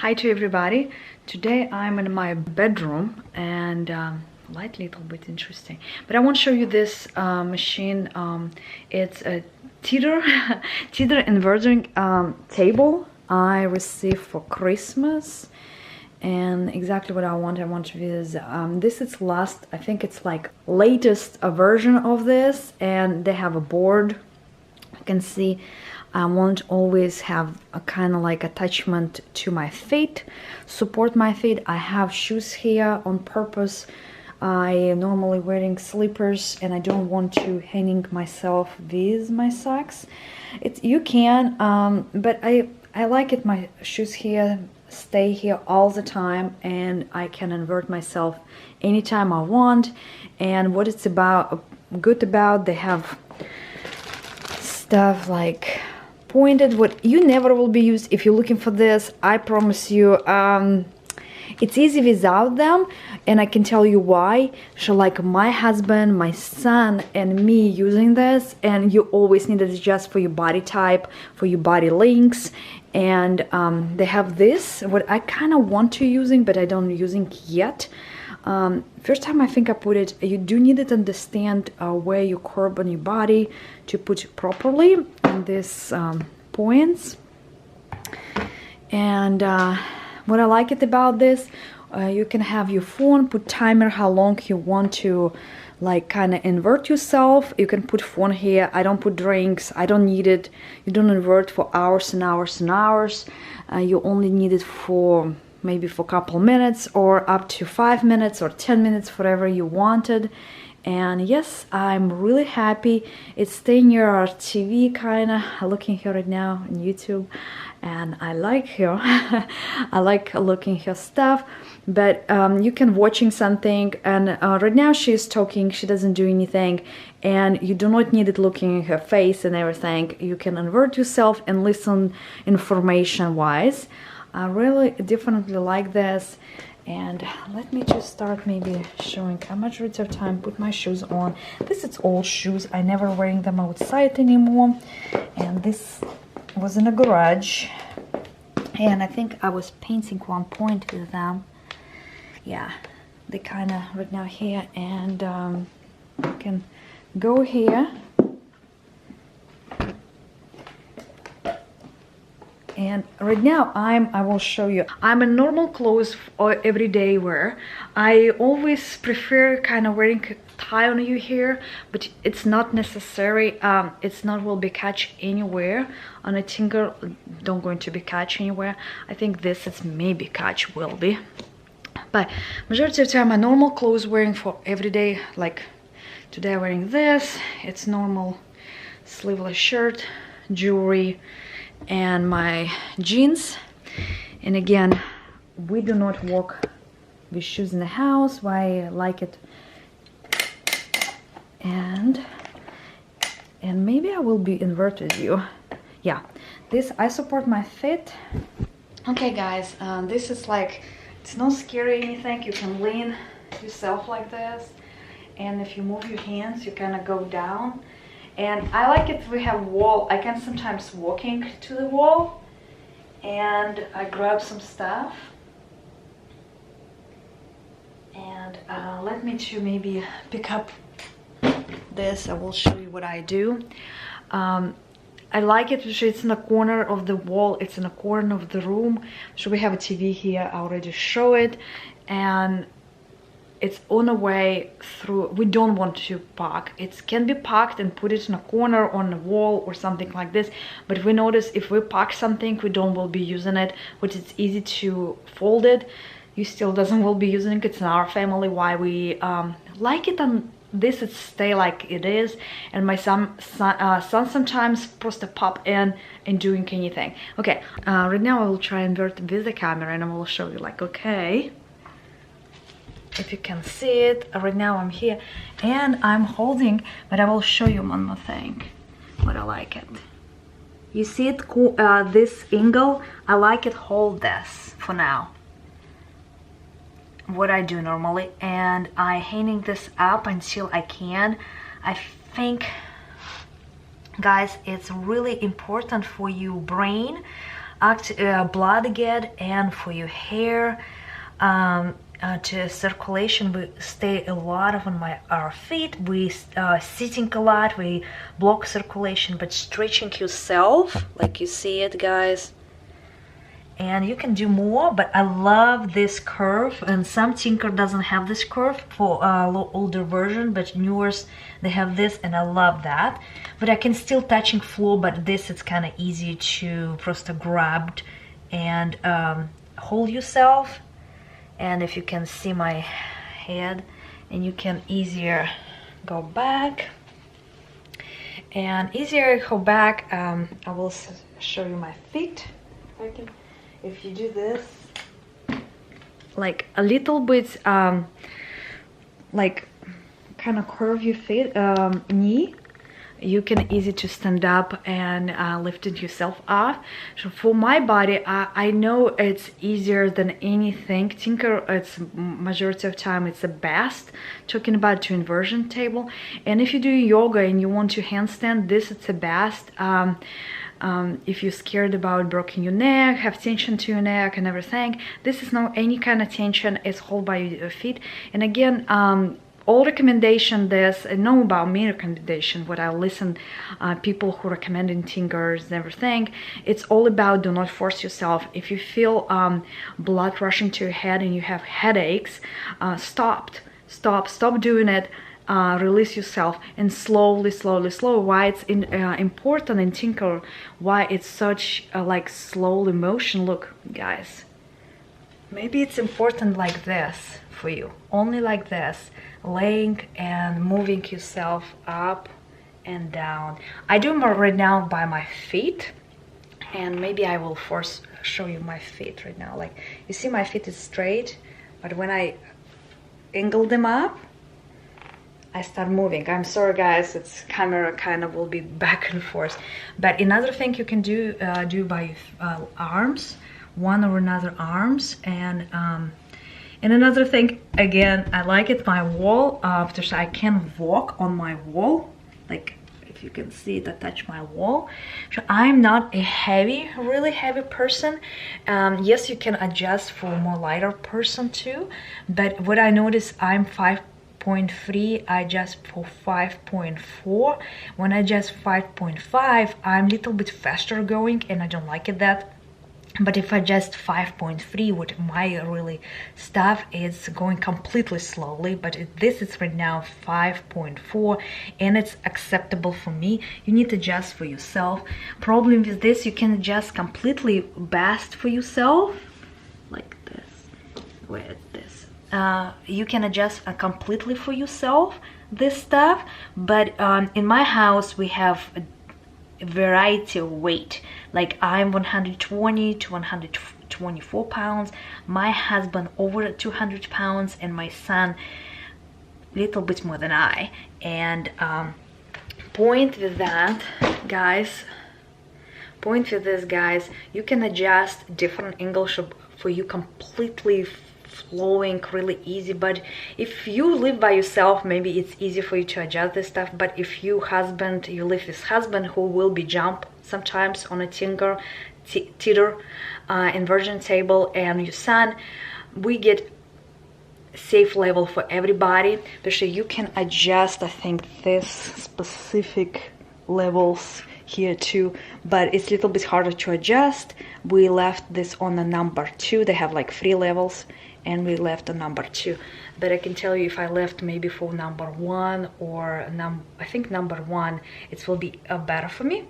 Hi to everybody. Today I'm in my bedroom and light little bit interesting, but I want to show you this machine. It's a teeter teeter inversion table I received for Christmas, and exactly what I want is this is last, I think it's like latest version of this, and they have a board. You can see I won't always have a kind of like attachment to my feet, support my feet. I have shoes here on purpose. I am normally wearing slippers and I don't want to hanging myself with my socks. You can, but I like it. My shoes here stay here all the time and I can invert myself anytime I want. And what it's good about, they have stuff like pointed, what you never will be used if you're looking for this. I promise you, it's easy without them, and I can tell you why. So like my husband, my son, and me using this, and you always need it just for your body type, for your body links. And they have this, what I kind of want to using, but I don't using yet. First time I think I put it, you do need to understand where you curve on your body to put it properly in these points. And what I like it about this, you can have your phone, put timer how long you want to like kind of invert yourself. You can put phone here. I don't put drinks, I don't need it. You don't invert for hours and hours and hours. You only need it for maybe for a couple minutes, or up to 5 minutes or 10 minutes, whatever you wanted. And yes, I'm really happy. It's staying near our TV, kind of looking here right now on YouTube, and I like her. I like looking her stuff. But you can watching something, and right now she's talking, she doesn't do anything, and you do not need it looking at her face and everything. You can invert yourself and listen information wise. I really definitely like this. And let me just start maybe showing how much of time put my shoes on. This is old shoes, I never wearing them outside anymore, and this was in a garage, and I think I was painting one point with them. Yeah, they kind of right now here, and you can go here. And right now I will show you, I'm in normal clothes or everyday wear. I always prefer kind of wearing tie on you here, but it's not necessary. It's not will be catch anywhere on a tinker, don't going to be catch anywhere. I think this is maybe catch will be, but majority of the time my normal clothes wearing for everyday. Like today I'm wearing this, it's normal sleeveless shirt, jewelry, and my jeans. And again, we do not walk with shoes in the house. Why I like it. And maybe I will be inverted you. Yeah, this I support my feet. Okay guys, this is like, it's not scary anything. You can lean yourself like this, and if you move your hands you kind of go down. And I like it, we have wall, I can sometimes walking to the wall and I grab some stuff. And let me to maybe pick up this, I will show you what I do. I like it, it's in the corner of the wall, it's in the corner of the room. So we have a TV here, I already show it, and it's on the way through. We don't want to park. It can be parked and put it in a corner on the wall or something like this, but we notice if we park something we don't will be using it, but it's easy to fold it. You still doesn't will be using it. It's in our family why we like it on this, it stay like it is. And my son sometimes just pop in and doing anything. Okay, right now I will try and invert with the camera and I will show you like, okay, if you can see it. Right now I'm here and I'm holding, but I will show you one more thing what I like it. You see it cool, this angle, I like it. Hold this for now, what I do normally, and I hanging this up until I can. I think guys it's really important for your brain blood again, and for your hair, to circulation. We stay a lot on our feet. We sitting a lot. We block circulation, but stretching yourself, like you see it, guys. And you can do more, but I love this curve, and some tinker doesn't have this curve for older version, but newers they have this, and I love that. But I can still touching floor, but this it's kind of easy to just grab and hold yourself. And if you can see my head, and you can easier go back, and easier go back. I will show you my feet. If you do this, like a little bit, like kind of curve your feet, knee, you can easy to stand up and lift it yourself up. So for my body, I know it's easier than anything. Tinker, it's majority of time it's the best. Talking about to inversion table, and if you do yoga and you want to handstand, this it's the best. If you're scared about breaking your neck, have tension to your neck and everything, this is not any kind of tension. It's hold by your feet. And again, all recommendation this, I know about me recommendation, what I listen people who recommending tinkers and everything, it's all about do not force yourself. If you feel blood rushing to your head and you have headaches, stop doing it. Release yourself and slowly. Why it's important in tinker, why it's such a like slowly motion. Look, guys, maybe it's important like this for you, only like this, laying and moving yourself up and down. I do more right now by my feet, and maybe I will show you my feet right now. Like you see my feet is straight, but when I angle them up, I start moving. I'm sorry guys, it's camera kind of will be back and forth. But another thing you can do by arms, one or another arms, and another thing, again, I like it my wall, because I can walk on my wall, like if you can see it, I touch my wall. So I'm not a really heavy person. Yes, you can adjust for a more lighter person too, but what I notice, I'm 5.3, I adjust for 5.4. When I adjust 5.5, I'm a little bit faster going, and I don't like it that. But if I adjust 5.3 with my really stuff, it's going completely slowly. But this is right now 5.4, and it's acceptable for me. You need to adjust for yourself. Problem with this, you can adjust completely best for yourself, like this. Where is this? You can adjust completely for yourself this stuff, but in my house we have a variety of weight. Like I'm 120 to 124 pounds, my husband over 200 pounds, and my son a little bit more than I. And point with that, guys, you can adjust different angles for you completely flowing really easy. But if you live by yourself, maybe it's easy for you to adjust this stuff. But if you live with husband who will be jump sometimes on a teeter inversion table, and your son, we get safe level for everybody, but you can adjust, I think, this specific levels here too, but it's a little bit harder to adjust. We left this on the number 2. They have like 3 levels, and we left the number 2. But I can tell you, if I left maybe for number 1 or I think number 1, it will be better for me.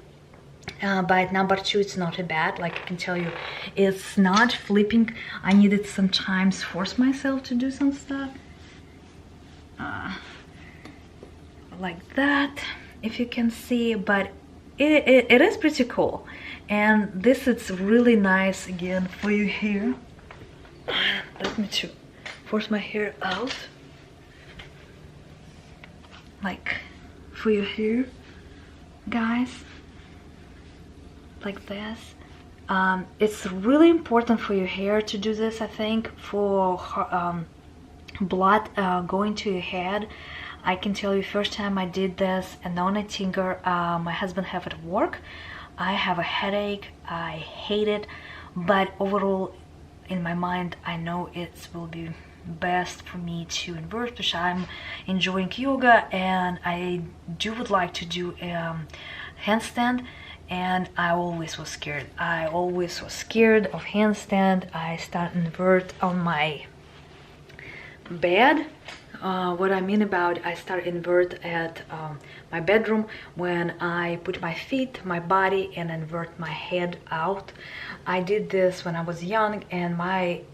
But number 2, it's not a bad. Like I can tell you, it's not flipping. I needed sometimes force myself to do some stuff like that, if you can see. But it is pretty cool, and this is really nice again for your hair. Let me to force my hair out, like for your hair, guys, like this. It's really important for your hair to do this, I think, for blood going to your head. I can tell you, first time I did this and on a tinker, my husband have it at work. I have a headache, I hate it, but overall in my mind I know it will be best for me to invert because I'm enjoying yoga and I would like to do handstand, and I always was scared. I always was scared of handstand. I start invert on my bed. What I mean about I start invert at my bedroom when I put my feet, my body, and invert my head out. I did this when I was young, and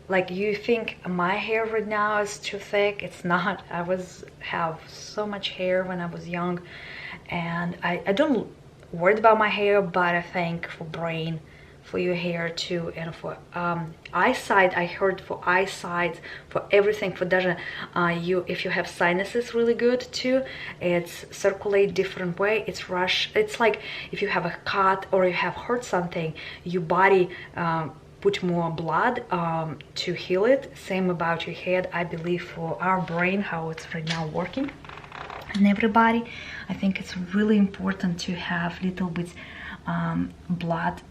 like you think my hair right now is too thick. It's not. I have so much hair when I was young, and I don't worried about my hair, but I think for brain, for your hair too, and for eyesight. I heard for eyesight, for everything, for даже if you have sinuses really good too, it's circulate different way, it's rush. It's like if you have a cut or you have hurt something, your body put more blood to heal it. Same about your head. I believe for our brain, how it's right now working, and everybody, I think it's really important to have little bit blood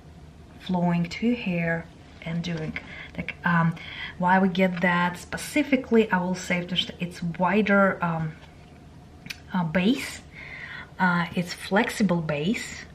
flowing to your hair and doing like why we get that specifically. I will say it's wider base, it's flexible base.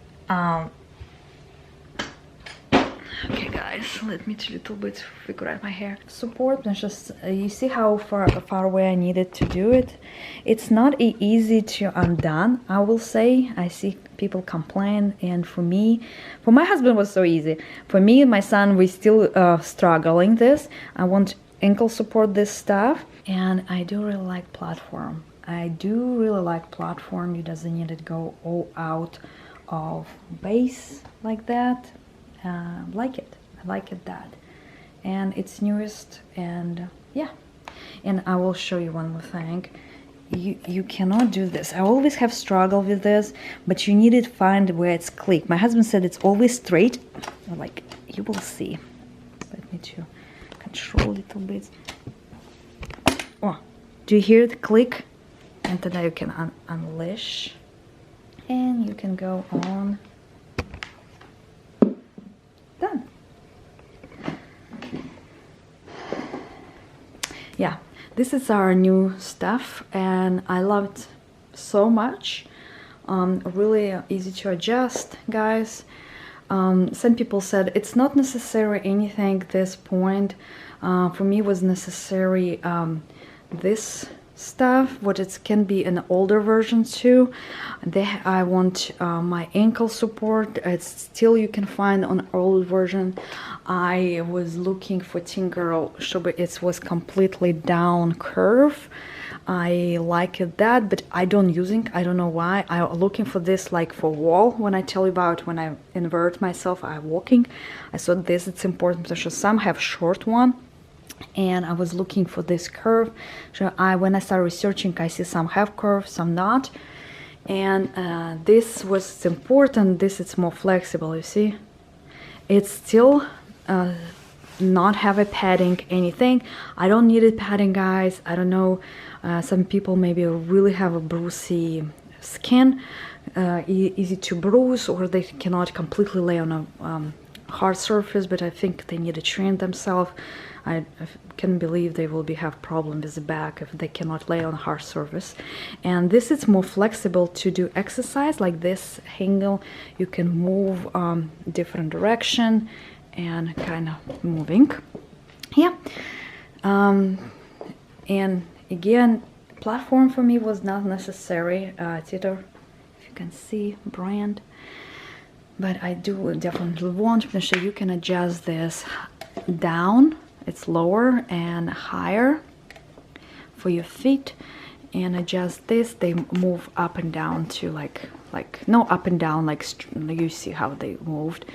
Okay guys, let me a little bit figure out my hair support. And just you see how far away I needed to do it. It's not easy to undone, I will say. I see people complain, and for my husband it was so easy. For me and my son, we still struggling this. I want ankle support this stuff, and I do really like platform. I do really like platform. You doesn't need to go all out of base like that. Like it. I like it that, and it's newest, and yeah. And I will show you one more thing. You cannot do this. I always have struggled with this, but you need to find where it's click. My husband said it's always straight. Like you will see. Let me to control a little bit. Oh, do you hear the click? And then you can unleash, and you can go on. Done. Yeah, this is our new stuff, and I love it so much. Really easy to adjust, guys. Some people said it's not necessary anything at this point. For me it was necessary this stuff, what it can be an older version too. I want my ankle support. It's still you can find on old version. I was looking for Teen Girl Shuba. It was completely down curve. I like it that, but I don't using. I don't know why. I'm looking for this like for wall. When I tell you about when I invert myself, I'm walking. I thought this it's important because some have short one. And I was looking for this curve. So when I started researching, I see some have curve, some not, and this was important. This it's more flexible. You see, it's still not have a padding anything. I don't need a padding, guys. I don't know. Some people maybe really have a bruisey skin, easy to bruise, or they cannot completely lay on a hard surface. But I think they need to train themselves. I can't believe they will have problem with the back if they cannot lay on a hard surface. And this is more flexible to do exercise like this angle. You can move different direction and kind of moving. Yeah. And again, platform for me was not necessary. Theater, if you can see, brand. But I do definitely want to show you can adjust this down. It's lower and higher for your feet, and adjust this. They move up and down to like no up and down like you see how they moved,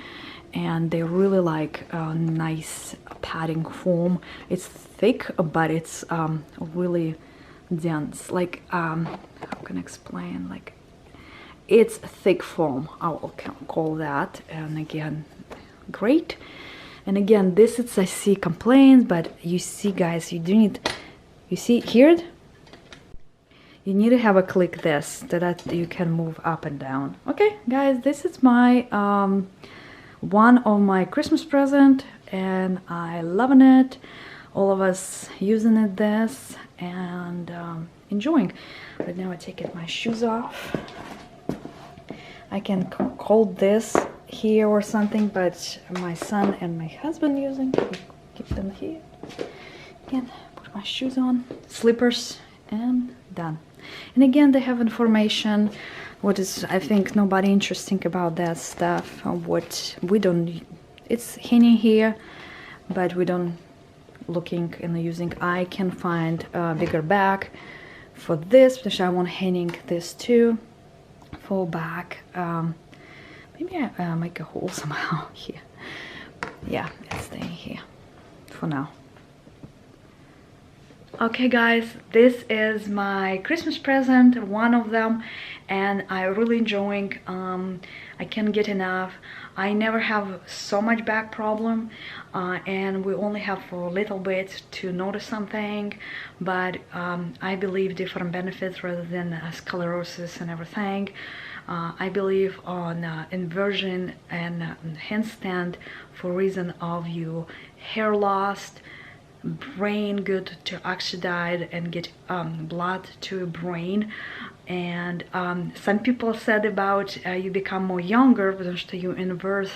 and they really like nice padding form. It's thick, but it's really dense. Like how can I explain? Like it's thick foam. I will call that. And again, great. And again, this is I see complaints, but you see, guys, you do need. You see here. you need to have a click this so that you can move up and down. Okay, guys, this is my one of my Christmas present, and I loving it. All of us using it this and enjoying. But now I take my shoes off. I can hold this here or something, but my son and my husband using. Keep them here. Again, put my shoes on, slippers, and done. And again, they have information. What is, I think, nobody interesting about that stuff. What we don't, it's hanging here, but we don't looking and using. I can find a bigger bag for this because I want hanging this too for back. Maybe I make a hole somehow here. Yeah, it's staying here for now. Okay guys, this is my Christmas present, one of them, and I really enjoying. I can't get enough. I never have so much back problem, and we only have for a little bit to notice something, but I believe different benefits rather than sclerosis and everything. I believe on inversion and handstand for reason of you hair loss, brain good to oxidize and get blood to brain. And some people said about you become more younger because you inverse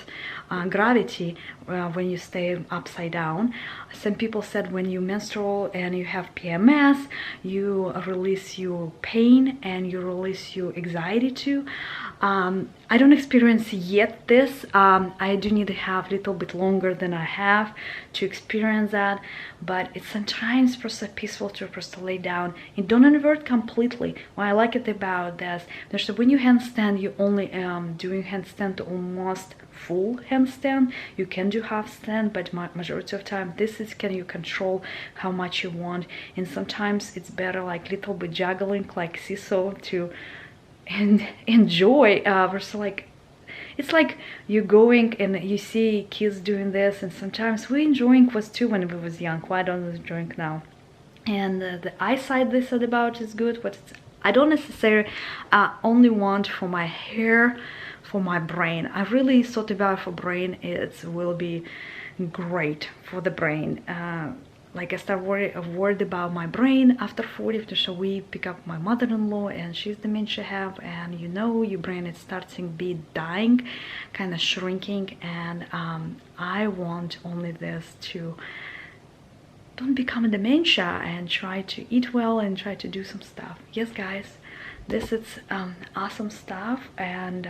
gravity when you stay upside down. Some people said when you menstrual and you have PMS, you release your pain and you release your anxiety too. I don't experience yet this. I do need to have a little bit longer than I have to experience that, but it's sometimes just peaceful to just lay down and don't invert completely. What I like it about this, there's when you handstand, you only doing handstand to almost full handstand. You can do half stand, but majority of time this is can you control how much you want, and sometimes it's better like little bit juggling like seesaw to and enjoy versus like it's like you're going and you see kids doing this, and sometimes we enjoying was too when we was young. Why don't we enjoy now? And the eyesight they said about is good, but I don't necessarily only want for my hair, for my brain. I really thought about for brain it will be great for the brain. Like I start worried about my brain after 40 because we pick up my mother-in-law and she's dementia have, and you know your brain is starting be dying, kind of shrinking, and I want only this to don't become a dementia and try to eat well and try to do some stuff. Yes guys, this is awesome stuff, and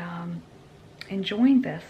enjoying this.